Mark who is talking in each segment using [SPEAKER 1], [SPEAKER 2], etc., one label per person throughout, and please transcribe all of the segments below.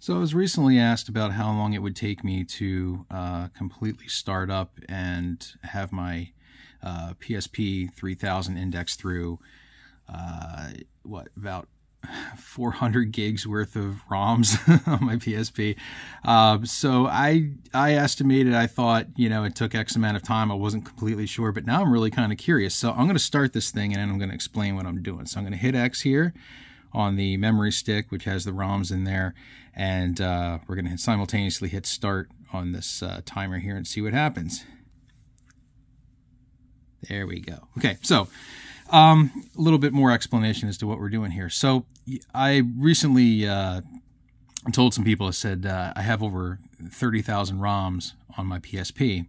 [SPEAKER 1] So I was recently asked about how long it would take me to completely start up and have my PSP-3000 index through, about 400 gigs worth of ROMs on my PSP. So I estimated, I thought, it took X amount of time. I wasn't completely sure, but now I'm really kind of curious. So I'm going to start this thing and then I'm going to explain what I'm doing. So I'm going to hit X here on the memory stick, which has the ROMs in there. And we're going to simultaneously hit start on this timer here and see what happens. There we go. Okay, so a little bit more explanation as to what we're doing here. So I recently told some people, I said I have over 30,000 ROMs on my PSP,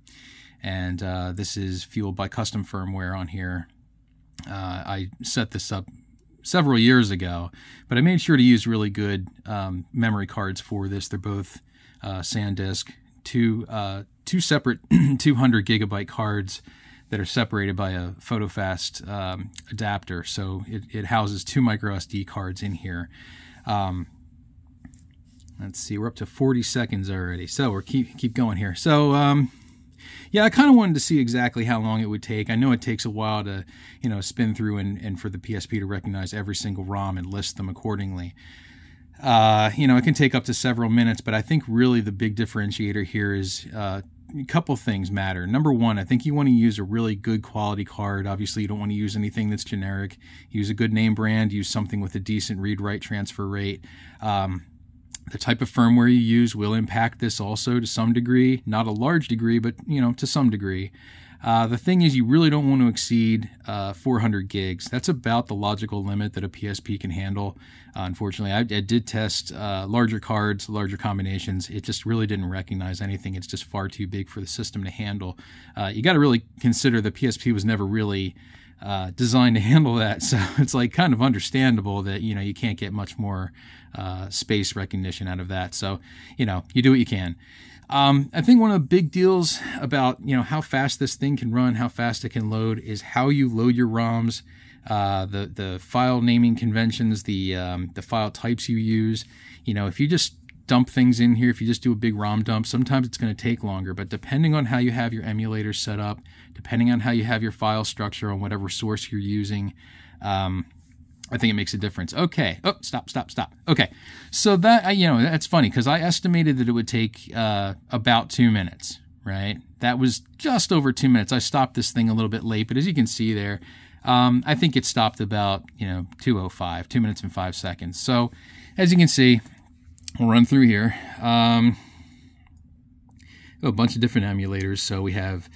[SPEAKER 1] and this is fueled by custom firmware on here. I set this up several years ago, but I made sure to use really good memory cards for this. They're both SanDisk, two separate 200 gigabyte cards that are separated by a PhotoFast adapter. So it houses two micro SD cards in here. Let's see, we're up to 40 seconds already. So we're keep going here. So yeah, I kind of wanted to see exactly how long it would take. I know it takes a while to, spin through and for the PSP to recognize every single ROM and list them accordingly. It can take up to several minutes, but I think really the big differentiator here is a couple things matter. Number one, I think you want to use a really good quality card. Obviously, you don't want to use anything that's generic. Use a good name brand. Use something with a decent read-write transfer rate. The type of firmware you use will impact this also to some degree. Not a large degree, but, to some degree. The thing is, you really don't want to exceed 400 gigs. That's about the logical limit that a PSP can handle. Unfortunately, I did test larger cards, larger combinations. It just really didn't recognize anything. It's just far too big for the system to handle. You got to really consider the PSP was never really designed to handle that. So it's like kind of understandable that, you can't get much more space recognition out of that. So, you do what you can. I think one of the big deals about, how fast this thing can run, how fast it can load, is how you load your ROMs, the file naming conventions, the file types you use. If you just dump things in here, if you just do a big ROM dump, sometimes it's going to take longer, but depending on how you have your emulator set up, depending on how you have your file structure on whatever source you're using, I think it makes a difference. Okay. Oh, stop. Okay. So that, that's funny because I estimated that it would take about 2 minutes, right? That was just over 2 minutes. I stopped this thing a little bit late, but as you can see there, I think it stopped about, 2:05, 2 minutes and 5 seconds. So as you can see, we'll run through here. A bunch of different emulators. So we have,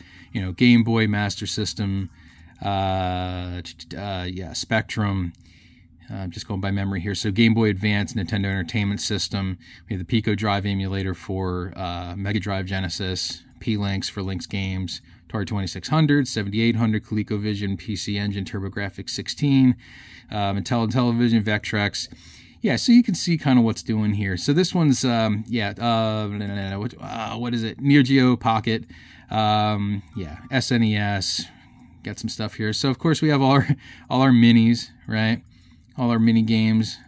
[SPEAKER 1] Game Boy, Master System, Spectrum. Just going by memory here. So Game Boy Advance, Nintendo Entertainment System. We have the Pico Drive emulator for Mega Drive Genesis, P-Lynx for Lynx games, Atari 2600, 7800, ColecoVision, PC Engine, TurboGrafx 16, Intellivision, Vectrex. Yeah, so you can see kind of what's doing here. So this one's, what is it? Neo Geo Pocket, SNES. Got some stuff here. So of course we have all our minis, right? All our mini games,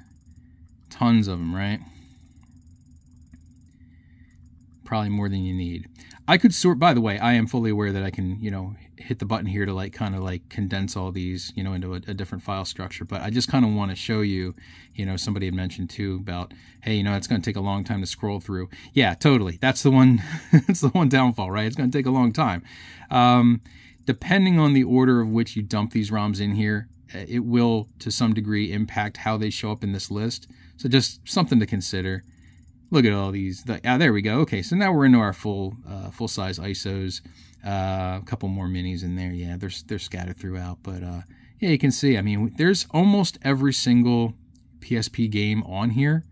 [SPEAKER 1] tons of them, right? Probably more than you need. I could sort, by the way, I am fully aware that I can, hit the button here to kind of condense all these, into a different file structure. But I just kind of want to show you, somebody had mentioned too about, hey, it's going to take a long time to scroll through. Yeah, totally. That's the one, that's the one downfall, right? It's going to take a long time. Depending on the order of which you dump these ROMs in here, it will, to some degree, impact how they show up in this list. So just something to consider. Look at all these. There we go. Okay, so now we're into our full-size ISOs. A couple more minis in there. Yeah, they're scattered throughout. But yeah, you can see, there's almost every single PSP game on here.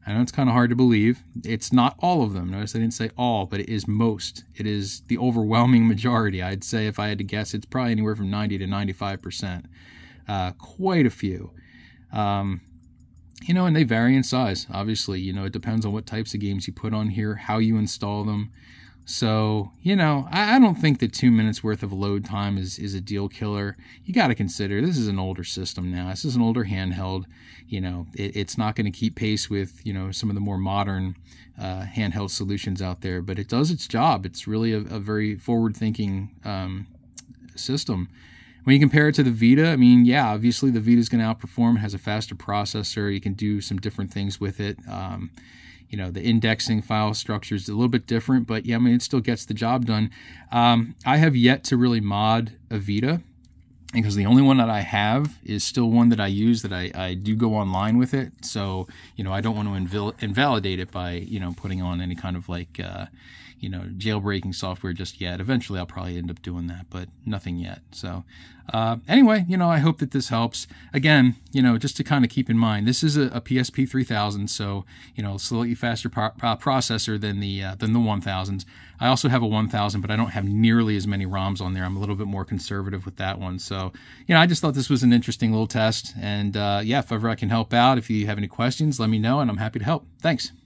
[SPEAKER 1] I know it's kind of hard to believe. It's not all of them. Notice I didn't say all, but it is most. It is the overwhelming majority. I'd say if I had to guess, it's probably anywhere from 90 to 95%. Quite a few. And they vary in size. Obviously, it depends on what types of games you put on here, how you install them. So, you know, I don't think that 2 minutes worth of load time is a deal killer. You got to consider this is an older system now. This is an older handheld. You know, it's not going to keep pace with, you know, some of the more modern handheld solutions out there, but it does its job. It's really a very forward-thinking system. When you compare it to the Vita, I mean, yeah, obviously the Vita is going to outperform. It has a faster processor. You can do some different things with it. You know, the indexing file structure is a little bit different, but yeah, I mean, it still gets the job done. I have yet to really mod a Vita, because the only one that I have is still one that I use, that I do go online with it. So, you know, I don't want to invalidate it by, you know, putting on any kind of like, you know, jailbreaking software just yet. Eventually I'll probably end up doing that, but nothing yet. So anyway, you know, I hope that this helps. Again, you know, just to kind of keep in mind, this is a PSP-3000, so, you know, slightly faster processor than the 1000s. I also have a 1000, but I don't have nearly as many ROMs on there. I'm a little bit more conservative with that one. So, you know, I just thought this was an interesting little test. And yeah, if ever I can help out, if you have any questions, let me know, and I'm happy to help. Thanks.